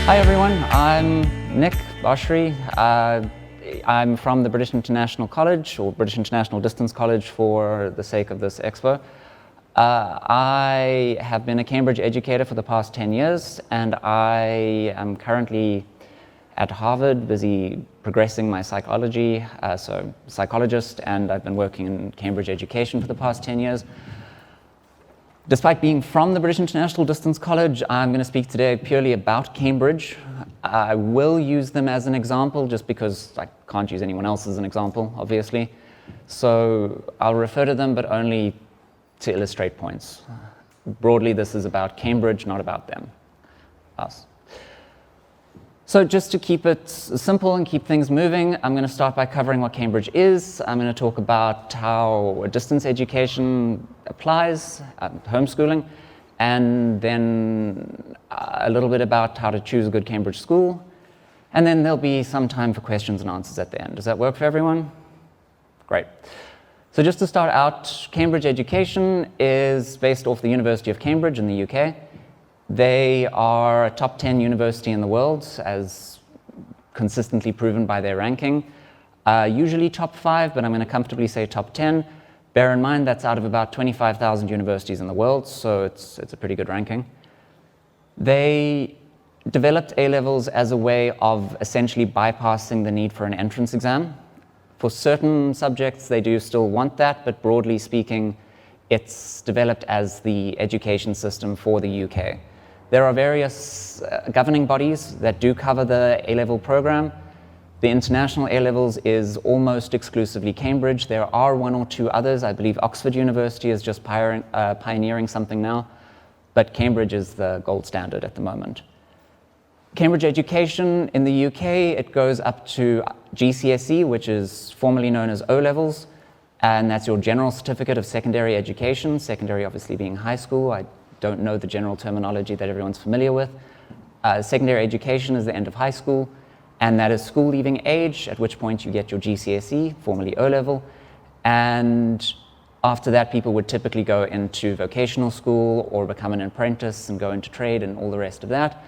Hi everyone, I'm Nik Oshry. I'm from the British International College, or British International Distance College for the sake of this expo. I have been a Cambridge educator for the past 10 years, and I am currently at Harvard, busy progressing my psychology, so psychologist, and I've been working in Cambridge education for the past 10 years. Despite being from the British International Distance College, I'm going to speak today purely about Cambridge. I will use them as an example just because I can't use anyone else as an example, obviously. So I'll refer to them, but only to illustrate points. Broadly, this is about Cambridge, not about them, us. So just to keep it simple and keep things moving, I'm going to start by covering what Cambridge is. I'm going to talk about how distance education applies, homeschooling, and then a little bit about how to choose a good Cambridge school. And then there'll be some time for questions and answers at the end. Does that work for everyone? Great. So just to start out, Cambridge education is based off the University of Cambridge in the UK. They are a top 10 university in the world, as consistently proven by their ranking. Usually top 5, but I'm going to comfortably say top 10. Bear in mind that's out of about 25,000 universities in the world, so it's a pretty good ranking. They developed A-levels as a way of essentially bypassing the need for an entrance exam. For certain subjects, they do still want that, but broadly speaking, it's developed as the education system for the UK. There are various governing bodies that do cover the A-level program. The international A-levels is almost exclusively Cambridge. There are one or two others. I believe Oxford University is just pioneering something now, but Cambridge is the gold standard at the moment. Cambridge education in the UK, it goes up to GCSE, which is formerly known as O-levels, and that's your general certificate of secondary education, secondary obviously being high school. I don't know the general terminology that everyone's familiar with. Secondary education is the end of high school, and that is school leaving age, at which point you get your GCSE, formerly O-level, and after that people would typically go into vocational school or become an apprentice and go into trade and all the rest of that.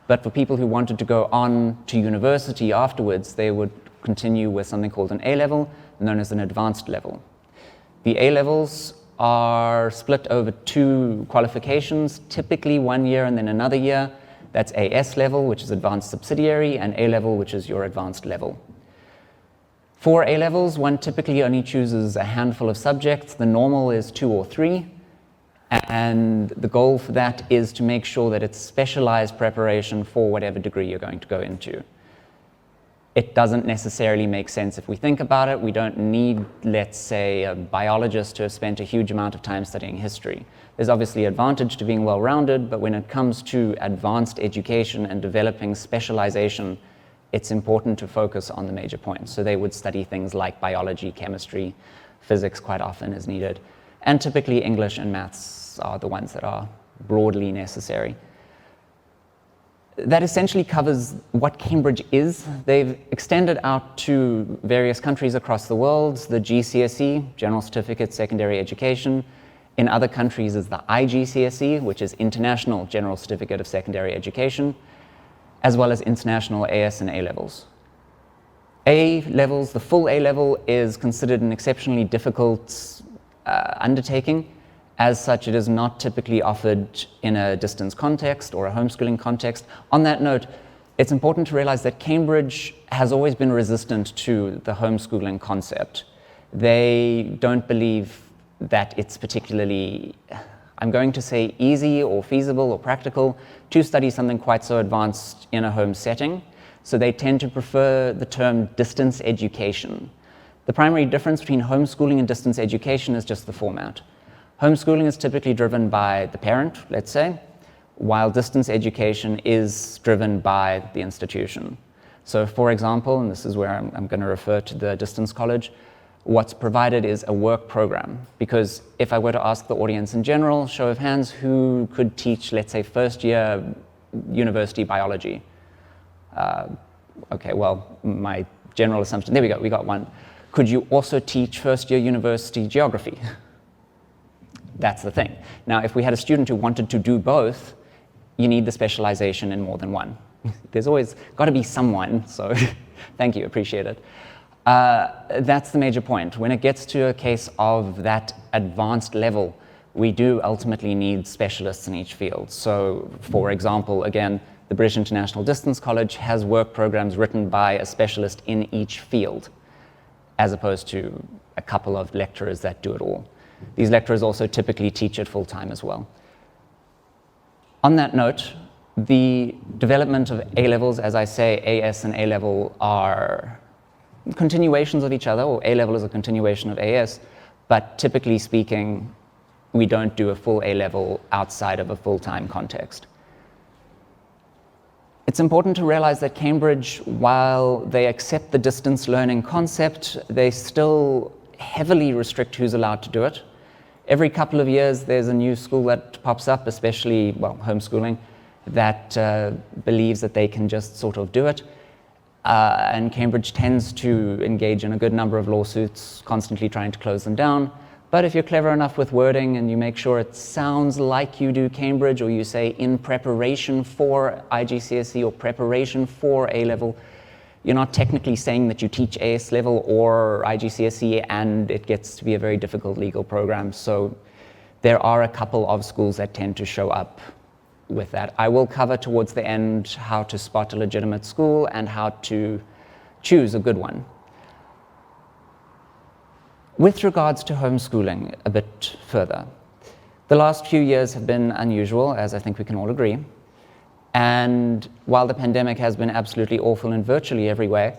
But for people who wanted to go on to university afterwards, they would continue with something called an A-level, known as an advanced level. The A-levels are split over 2 qualifications, typically 1 year and then another year. That's AS level, which is advanced subsidiary, and A level, which is your advanced level. For A levels, one typically only chooses a handful of subjects. The normal is 2 or 3, and the goal for that is to make sure that it's specialized preparation for whatever degree you're going to go into. It doesn't necessarily make sense if we think about it. We don't need, let's say, a biologist to have spent a huge amount of time studying history. There's obviously advantage to being well-rounded, but when it comes to advanced education and developing specialization, it's important to focus on the major points. So they would study things like biology, chemistry, physics quite often as needed, and typically English and maths are the ones that are broadly necessary. That essentially covers what Cambridge is. They've extended out to various countries across the world. The GCSE, General Certificate Secondary Education. In other countries is the IGCSE, which is International General Certificate of Secondary Education, as well as International AS and A-levels. A-levels, the full A-level, is considered an exceptionally difficult undertaking. As such, it is not typically offered in a distance context or a homeschooling context. On that note, it's important to realize that Cambridge has always been resistant to the homeschooling concept. They don't believe that it's particularly, I'm going to say, easy or feasible or practical to study something quite so advanced in a home setting. So they tend to prefer the term distance education. The primary difference between homeschooling and distance education is just the format. Homeschooling is typically driven by the parent, let's say, while distance education is driven by the institution. So for example, and this is where I'm going to refer to the distance college, what's provided is a work program. Because if I were to ask the audience in general, show of hands, who could teach, let's say, first year university biology? Okay, well, my general assumption, there we go, we got one. Could you also teach first year university geography? That's the thing. Now, if we had a student who wanted to do both, you need the specialization in more than one. there's always got to be someone, so thank you, appreciate it. That's the major point. When it gets to a case of that advanced level, we do ultimately need specialists in each field. So, for example, again, the British International Distance College has work programs written by a specialist in each field, as opposed to a couple of lecturers that do it all. These lecturers also typically teach it full-time as well. On that note, the development of A-levels, as I say, AS and A-level are continuations of each other, or A-level is a continuation of AS, but typically speaking, we don't do a full A-level outside of a full-time context. It's important to realize that Cambridge, while they accept the distance learning concept, they still heavily restrict who's allowed to do it. Every couple of years, there's a new school that pops up, especially, well, homeschooling, that believes that they can just sort of do it. And Cambridge tends to engage in a good number of lawsuits, constantly trying to close them down. But if you're clever enough with wording and you make sure it sounds like you do Cambridge, or you say in preparation for IGCSE or preparation for A-level, you're not technically saying that you teach AS level or IGCSE, and it gets to be a very difficult legal program. So there are a couple of schools that tend to show up with that. I will cover towards the end how to spot a legitimate school and how to choose a good one. With regards to homeschooling a bit further, the last few years have been unusual, as I think we can all agree. And while the pandemic has been absolutely awful in virtually every way,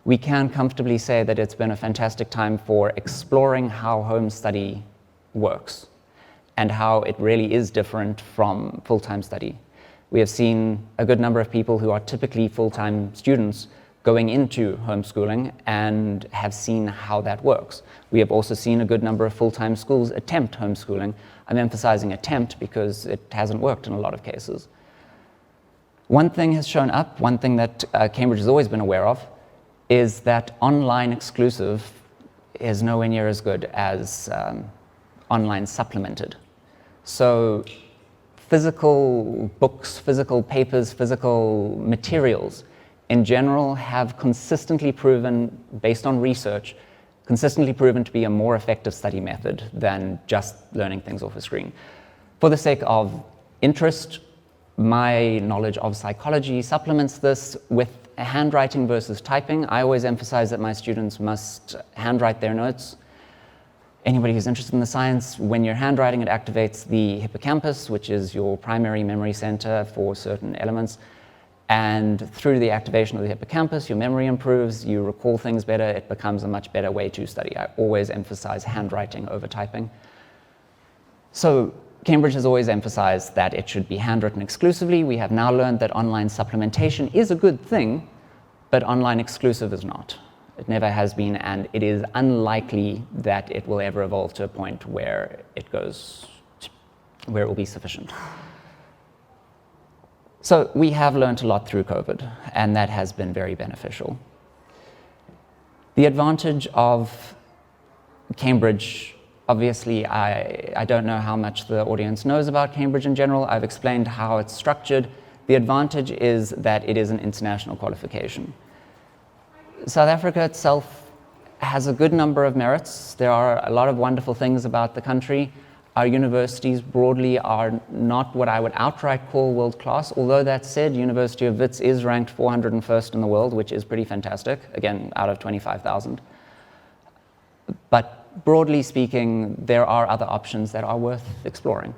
we can comfortably say that it's been a fantastic time for exploring how home study works and how it really is different from full-time study. We have seen a good number of people who are typically full-time students going into homeschooling and have seen how that works. We have also seen a good number of full-time schools attempt homeschooling. I'm emphasizing attempt because it hasn't worked in a lot of cases. One thing has shown up, one thing that Cambridge has always been aware of, is that online exclusive is nowhere near as good as online supplemented. So physical books, physical papers, physical materials in general have consistently proven, based on research, consistently proven to be a more effective study method than just learning things off a screen. For the sake of interest, my knowledge of psychology supplements this with handwriting versus typing. I always emphasize that my students must handwrite their notes. Anybody who's interested in the science, when you're handwriting, it activates the hippocampus, which is your primary memory center for certain elements. And through the activation of the hippocampus, your memory improves, you recall things better, it becomes a much better way to study. I always emphasize handwriting over typing. So Cambridge has always emphasized that it should be handwritten exclusively. We have now learned that online supplementation is a good thing, but online exclusive is not. It never has been, and it is unlikely that it will ever evolve to a point where it will be sufficient. So we have learned a lot through COVID, and that has been very beneficial. The advantage of Cambridge, obviously, I don't know how much the audience knows about Cambridge in general. I've explained how it's structured. The advantage is that it is an international qualification. South Africa itself has a good number of merits. There are a lot of wonderful things about the country. Our universities broadly are not what I would outright call world-class. Although that said, University of Wits is ranked 401st in the world, which is pretty fantastic, again, out of 25,000. But broadly speaking, there are other options that are worth exploring.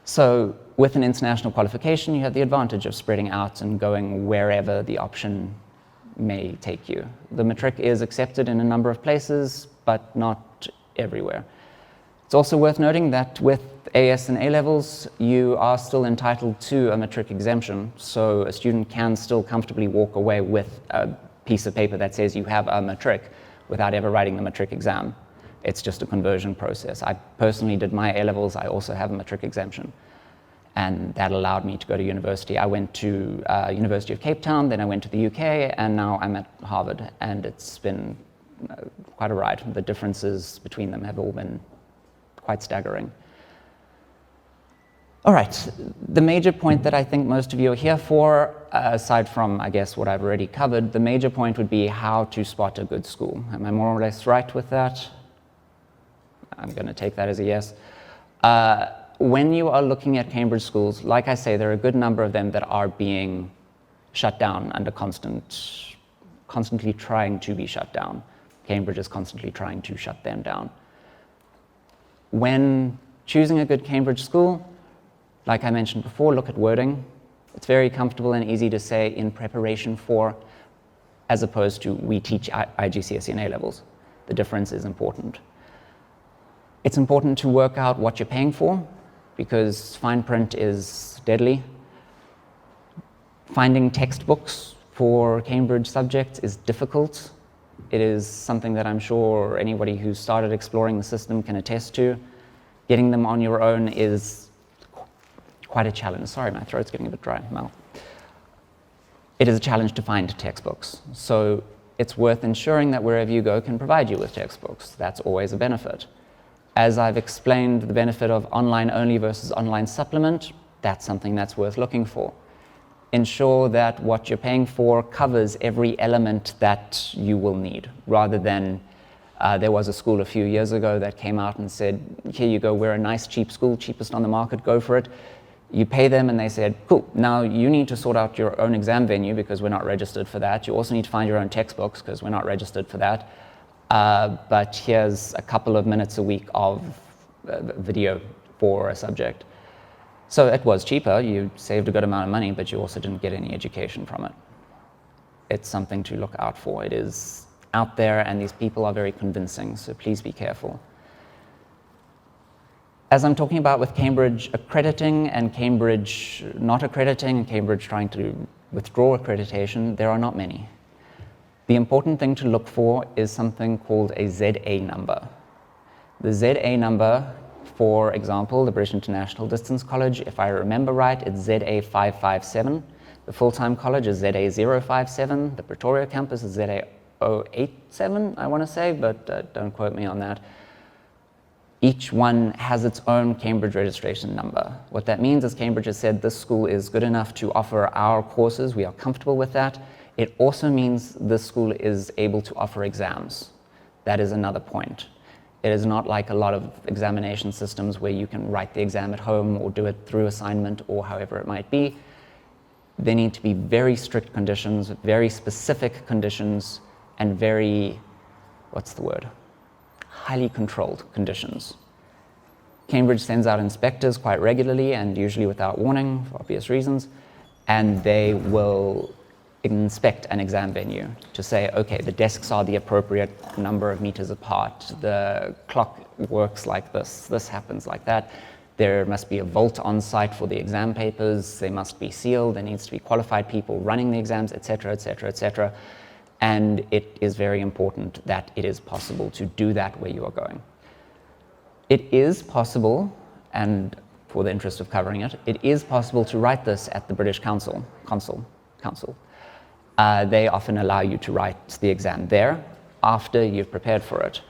So with an international qualification, you have the advantage of spreading out and going wherever the option may take you. The matric is accepted in a number of places, but not everywhere. It's also worth noting that with AS and A-levels, you are still entitled to a matric exemption, so a student can still comfortably walk away with a piece of paper that says you have a matric without ever writing the matric exam. It's just a conversion process. I personally did my A-levels. I also have a matric exemption, and that allowed me to go to university. I went to University of Cape Town, then I went to the UK, and now I'm at Harvard, and it's been quite a ride. The differences between them have all been quite staggering. All right, the major point that I think most of you are here for, aside from, I guess, what I've already covered, the major point would be how to spot a good school. Am I more or less right with that? I'm going to take that as a yes. When you are looking at Cambridge schools, like I say, there are a good number of them that are being shut down under constantly trying to be shut down. Cambridge is constantly trying to shut them down. When choosing a good Cambridge school, like I mentioned before, look at wording. It's very comfortable and easy to say in preparation for, as opposed to we teach IGCSE and A levels. The difference is important. It's important to work out what you're paying for, because fine print is deadly. Finding textbooks for Cambridge subjects is difficult. It is something that I'm sure anybody who's started exploring the system can attest to. Getting them on your own is quite a challenge. Sorry, my throat's getting a bit dry. Mouth. It is a challenge to find textbooks. So it's worth ensuring that wherever you go can provide you with textbooks. That's always a benefit. As I've explained, the benefit of online only versus online supplement, that's something that's worth looking for. Ensure that what you're paying for covers every element that you will need, rather than there was a school a few years ago that came out and said, here you go, we're a nice cheap school, cheapest on the market, go for it. You pay them and they said, cool, now you need to sort out your own exam venue because we're not registered for that. You also need to find your own textbooks because we're not registered for that. But here's a couple of minutes a week of video for a subject. So it was cheaper, you saved a good amount of money, but you also didn't get any education from it. It's something to look out for. It is out there and these people are very convincing, so please be careful. As I'm talking about with Cambridge accrediting and Cambridge not accrediting and Cambridge trying to withdraw accreditation, there are not many. The important thing to look for is something called a ZA number. The ZA number, for example, the British International Distance College, if I remember right, it's ZA557. The full-time college is ZA057. The Pretoria campus is ZA087, I want to say, but don't quote me on that. Each one has its own Cambridge registration number. What that means is Cambridge has said this school is good enough to offer our courses. We are comfortable with that. It also means this school is able to offer exams. That is another point. It is not like a lot of examination systems where you can write the exam at home or do it through assignment or however it might be. There need to be very strict conditions, very specific conditions, and very, what's the word? Highly controlled conditions. Cambridge sends out inspectors quite regularly and usually without warning for obvious reasons, and they will inspect an exam venue to say, okay, the desks are the appropriate number of meters apart, the clock works like this happens like that, there must be a vault on site for the exam papers, they must be sealed, there needs to be qualified people running the exams, etc., etc., etc. And it is very important that it is possible to do that where you are going. It is possible, and for the interest of covering it, it is possible to write this at the British Council. They often allow you to write the exam there after you've prepared for it.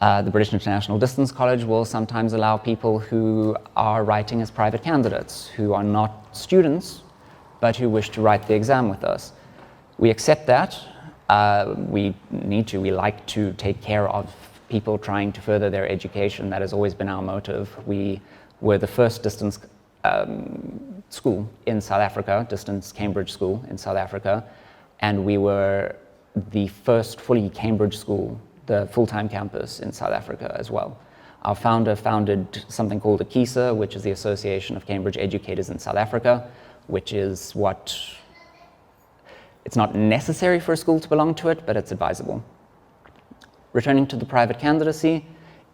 The British International Distance College will sometimes allow people who are writing as private candidates, who are not students, but who wish to write the exam with us. We accept that. We like to take care of people trying to further their education. That has always been our motive. We were the first distance school in South Africa, distance Cambridge school in South Africa, and we were the first fully Cambridge school, the full-time campus in South Africa as well. Our founder founded something called AKISA, which is the Association of Cambridge Educators in South Africa, which is what, it's not necessary for a school to belong to it, but it's advisable. Returning to the private candidacy,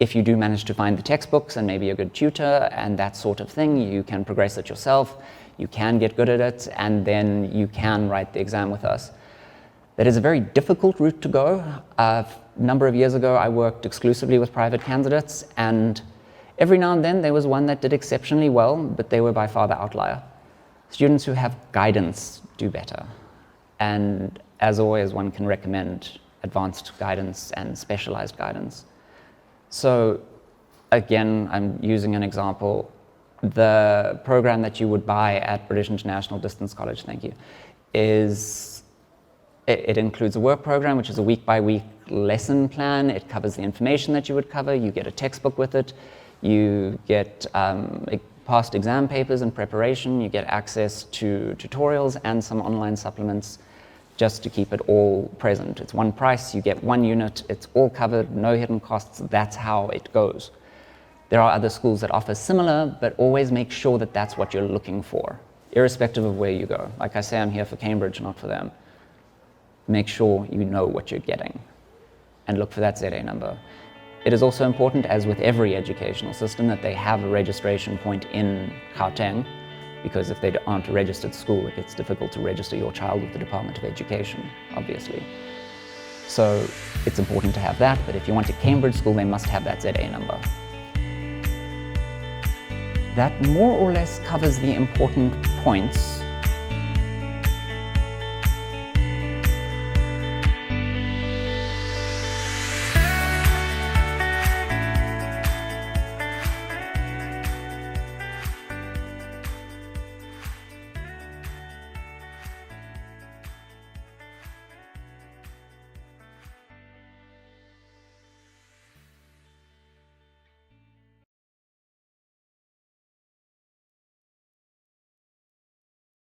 if you do manage to find the textbooks and maybe a good tutor and that sort of thing, you can progress it yourself, you can get good at it, and then you can write the exam with us. That is a very difficult route to go. A number of years ago, I worked exclusively with private candidates, and every now and then there was one that did exceptionally well, but they were by far the outlier. Students who have guidance do better. And as always, one can recommend advanced guidance and specialized guidance. So again, I'm using an example. The program that you would buy at British International Distance College, thank you, it includes a work program, which is a week-by-week lesson plan. It covers the information that you would cover. You get a textbook with it. You get past exam papers in preparation. You get access to tutorials and some online supplements just to keep it all present. It's one price. You get one unit. It's all covered, no hidden costs. That's how it goes. There are other schools that offer similar, but always make sure that that's what you're looking for, irrespective of where you go. Like I say, I'm here for Cambridge, not for them. Make sure you know what you're getting and look for that ZA number. It is also important, as with every educational system, that they have a registration point in Gauteng, because if they aren't a registered school, it gets difficult to register your child with the Department of Education, obviously. So it's important to have that, but if you want a Cambridge school, they must have that ZA number. That more or less covers the important points